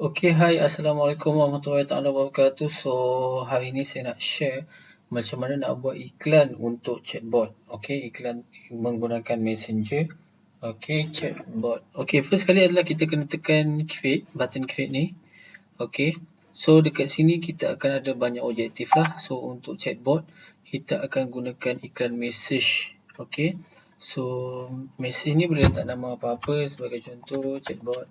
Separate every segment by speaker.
Speaker 1: Okay, hai, Assalamualaikum warahmatullahi taala wabarakatuh. So, hari ini saya nak share macam mana nak buat iklan untuk chatbot. Okay, iklan menggunakan Messenger. Okay, chatbot. Okay, first kali adalah kita kena tekan create, button create ni. Okay, so dekat sini kita akan ada banyak objektif lah. So, untuk chatbot, kita akan gunakan iklan message. Okay, so message ni boleh letak nama apa-apa sebagai contoh chatbot.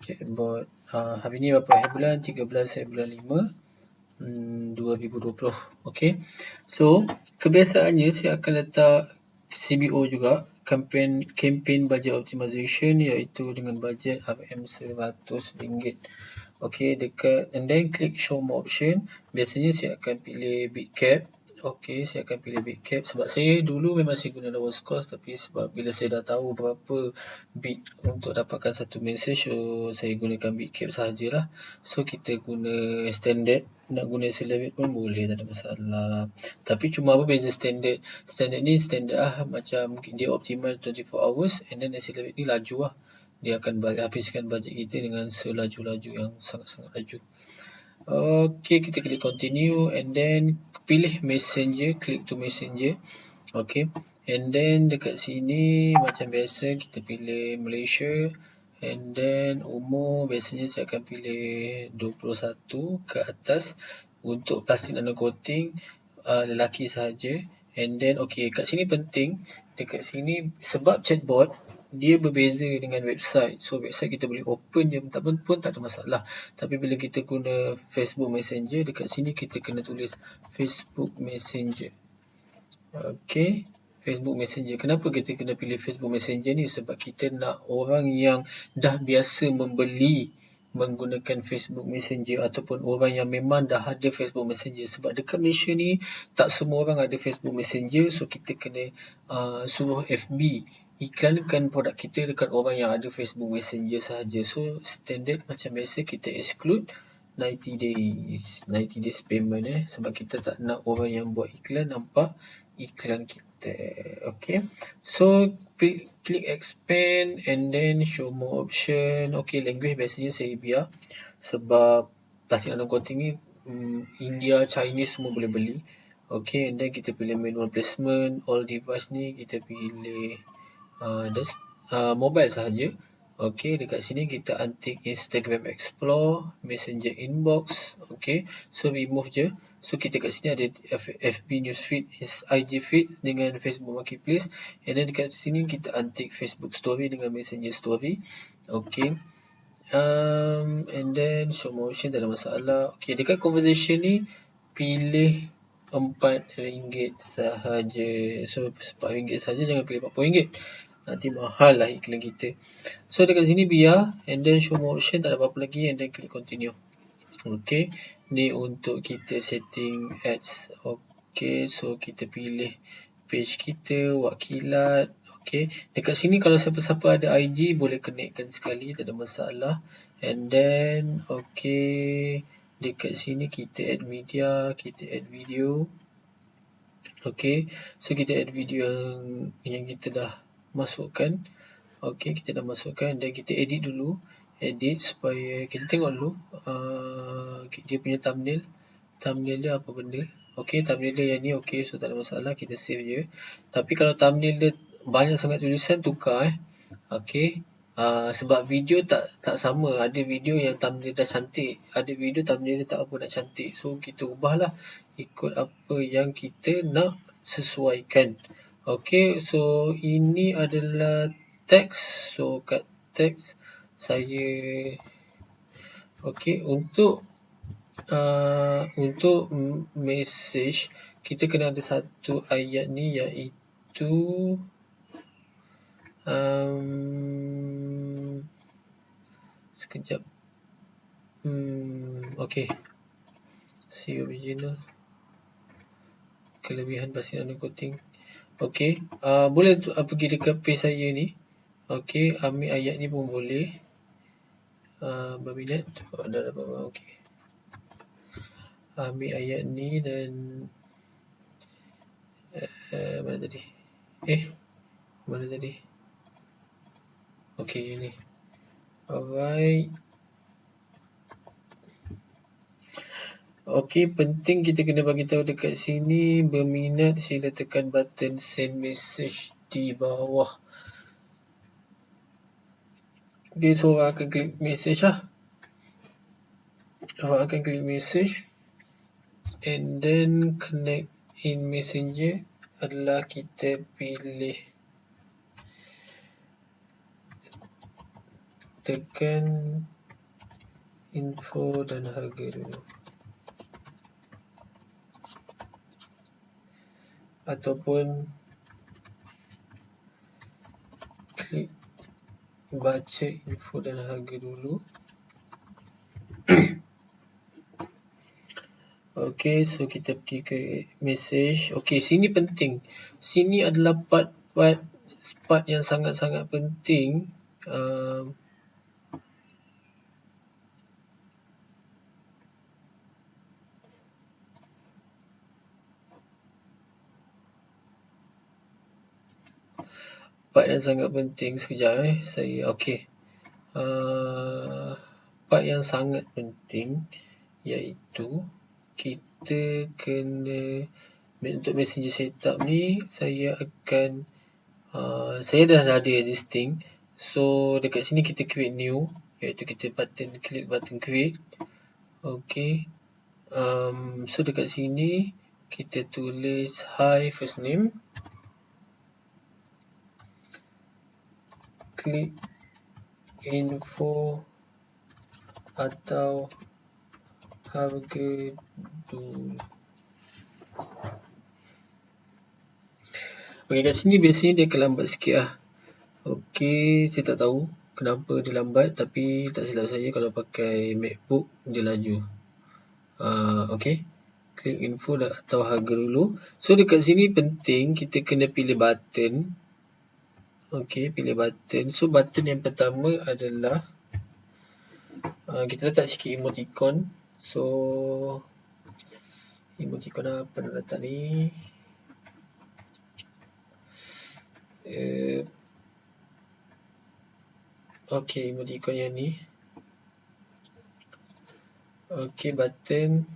Speaker 1: Chatbot. Hari ni berapa hari bulan? 13 hari bulan 5 2020. Okay. So, kebiasaannya saya akan letak CBO juga, campaign budget optimization, iaitu dengan bajet RM RM100. Okay, dekat and then click show more option. Biasanya saya akan pilih bid cap. Okay, saya akan pilih bid cap sebab saya dulu memang saya guna lowest cost, tapi sebab bila saya dah tahu berapa bid untuk dapatkan satu message, so saya gunakan bid cap sahajalah. So kita guna standard, nak guna accelerate pun boleh, tak ada masalah. Tapi cuma apa beza standard? Standard ni standard lah, macam dia optimal 24 hours, and then accelerate ni laju lah. Dia akan habiskan bajet kita dengan selaju-laju yang sangat-sangat laju. Okay, kita klik continue and then pilih messenger, click to messenger. Okay, and then dekat sini macam biasa kita pilih Malaysia, and then umur biasanya saya akan pilih 21 ke atas. Untuk plastik nano coating lelaki sahaja. And then okay, kat sini penting, dekat sini sebab chatbot dia berbeza dengan website. So website kita boleh open je pun tak ada masalah. Tapi bila kita guna Facebook Messenger, dekat sini kita kena tulis Facebook Messenger. Okay, Facebook Messenger. Kenapa kita kena pilih Facebook Messenger ni? Sebab kita nak orang yang dah biasa membeli menggunakan Facebook Messenger, ataupun orang yang memang dah ada Facebook Messenger. Sebab dekat Malaysia ni tak semua orang ada Facebook Messenger, so kita kena suruh FB iklankan produk kita dekat orang yang ada Facebook Messenger sahaja. So standard macam biasa kita exclude 90 days payment sebab kita tak nak orang yang buat iklan nampak iklan kita. Okay, so click expand and then show more option. Okay, language biasanya saya biar sebab plastik nano coating ni India, Chinese semua boleh beli. Okay, and then kita pilih manual placement. All device ni kita pilih mobile sahaja. Okay, dekat sini kita untick Instagram Explore, Messenger Inbox. Okay, so remove je. So kita kat sini ada FB Newsfeed, IG Feed dengan Facebook Marketplace. And then dekat sini kita untick Facebook Story dengan Messenger Story. Okay, and then show motion tak ada masalah. Okay, dekat conversation ni pilih RM4 sahaja. So RM4 sahaja, jangan pilih RM40. Nanti mahal lah iklan kita. So dekat sini biar, and then show more option, tak ada apa-apa lagi, and then click continue. Okay, ni untuk kita setting ads. Okay, so kita pilih page kita, wakilat. Okay, dekat sini kalau siapa-siapa ada IG boleh connectkan sekali, tak ada masalah. And then okay, dekat sini kita add media, kita add video. Okay, so kita add video yang kita dah masukkan. Okay, kita dah masukkan dan kita edit dulu. Edit supaya kita tengok dulu dia punya thumbnail. Thumbnail dia apa benda. Okay, thumbnail dia yang ni. Okay, so tak ada masalah, kita save je. Tapi kalau thumbnail dia banyak sangat tulisan, tukar Okay, sebab video tak sama. Ada video yang thumbnail dah cantik, ada video thumbnail dia tak apa nak cantik. So kita ubahlah ikut apa yang kita nak sesuaikan. Okay, so ini adalah teks. So kat teks saya okay, untuk message kita kena ada satu ayat ni, iaitu sekejap. Okay, see original, kelebihan plastik nano coating. Okay, boleh pergi dekat page saya ni. Okay, ambil ayat ni pun boleh. Berminat dah dapat. Okay, ambil ayat ni dan mana tadi? Mana tadi? Okay, ni. Alright. Okey, penting kita kena bagi tahu dekat sini berminat sila tekan button send message di bawah. Okey, so awak akan klik message lah. Awak akan klik message and then connect in messenger adalah kita pilih tekan info dan harga dulu. Ataupun klik baca info dan harga dulu. Okey, so kita pergi ke message. Okey, sini penting. Sini adalah part yang sangat-sangat penting. Part yang sangat penting, sekejap saya, okey. Part yang sangat penting iaitu kita kena, untuk messenger setup ni saya akan saya dah ada existing, so dekat sini kita create new, iaitu kita klik button create. Okey, so dekat sini kita tulis hi first name, klik info atau harga dulu. Okey, kat sini biasanya dia akan lambat sikit lah. Okey, saya tak tahu kenapa dia lambat, tapi tak silap saya kalau pakai MacBook dia laju. Okey, klik info atau harga dulu. So dekat sini penting kita kena pilih button. Okey, pilih button. So button yang pertama adalah kita letak sikit emoticon. So emoticon apa nak letak ni? Okey, emoticon yang ni. Okey, button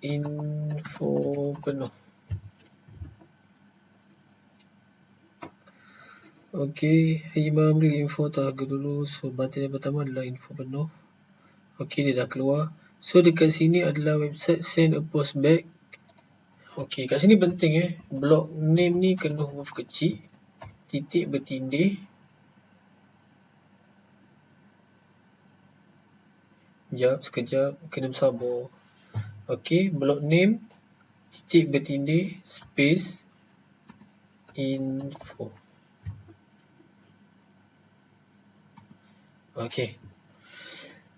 Speaker 1: info penuh. Okey, Imam beli info atau harga dulu. So button yang pertama adalah info penuh. Okey, dia dah keluar. So dekat sini adalah website send a post back. Okey, kat sini penting block name ni kena huruf kecil, titik bertindih. Sekejap, kena bersabar. Okey, block name, titik bertindih, space, info. Okey,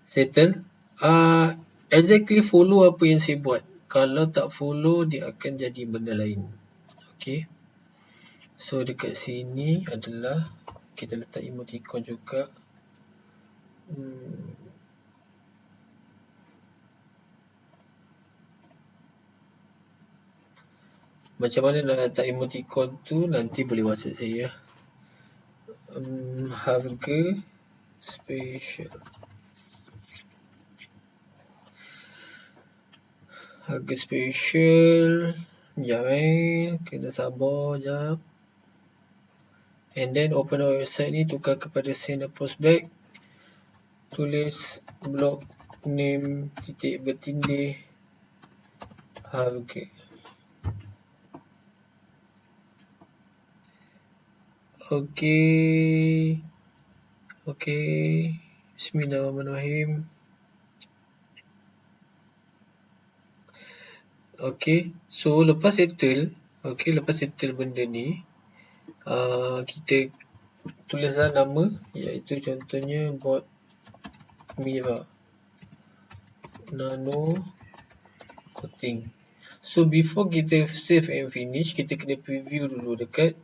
Speaker 1: settle. Exactly follow apa yang saya buat. Kalau tak follow, dia akan jadi benda lain. Okey, so dekat sini adalah kita letak emoticon juga. Macam mana nak letak emoticon tu nanti boleh WhatsApp saya. Harga special. Harga special. Sekejap kena sabar sekejap. And then open our website ni, tukar kepada send a post back. Tulis block name titik bertindih harga. Okey. Bismillahirrahmanirrahim. Okey, so lepas settle benda ni, kita tulislah nama, iaitu contohnya bot Mira nano coating. So before kita save and finish, kita kena preview dulu dekat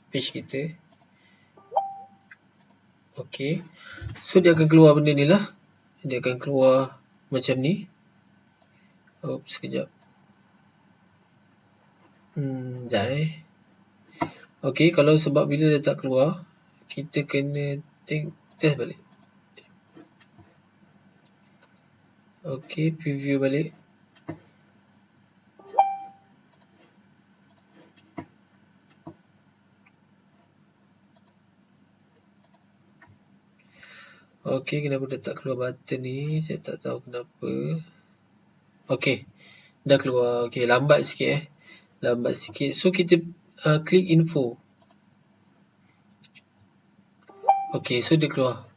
Speaker 1: page kita. Okey, so dia akan keluar benda ni lah. Dia akan keluar macam ni. Sekejap. Okey, kalau sebab bila dia tak keluar, kita kena test balik. Okey, preview balik. Okey, kenapa dia tak keluar button ni? Saya tak tahu kenapa. Okey, dah keluar. Okey, lambat sikit Lambat sikit. So kita klik info. Okey, so dia keluar.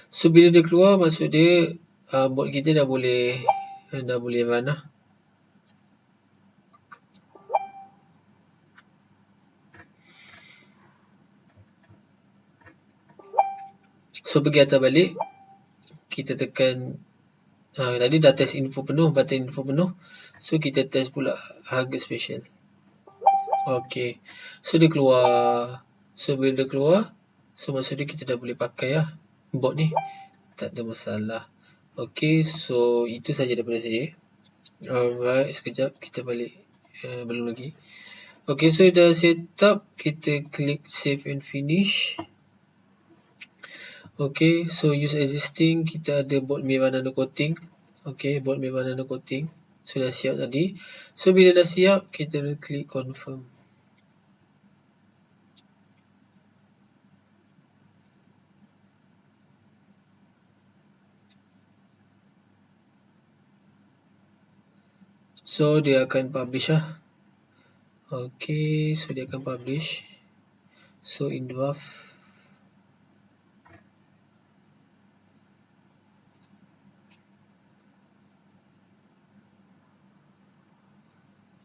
Speaker 1: So bila dia keluar, maksud dia bot kita dah boleh run lah. So pergi atas balik, kita tekan tadi dah test info penuh, button info penuh. So kita test pula harga special. Okey, so dia keluar. So bila dia keluar, so maksud dia kita dah boleh pakai lah bot ni, tak ada masalah. Okey, so itu saja daripada saya. Alright, sekejap kita balik. Belum lagi. Okey, so dah set up, kita klik save and finish. Okey, so use existing, kita ada bot merah nano coating. Okey, bot merah nano coating sudah siap tadi. So bila dah siap, kita klik confirm. So dia akan publish lah. Okey, so dia akan publish. So in draft.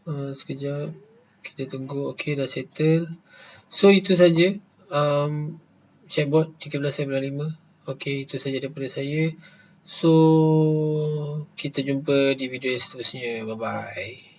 Speaker 1: Sekejap, kita tunggu. Okey, dah settle. So itu saja chatbot 1395. Okey, itu saja daripada saya. So kita jumpa di video yang seterusnya. Bye bye.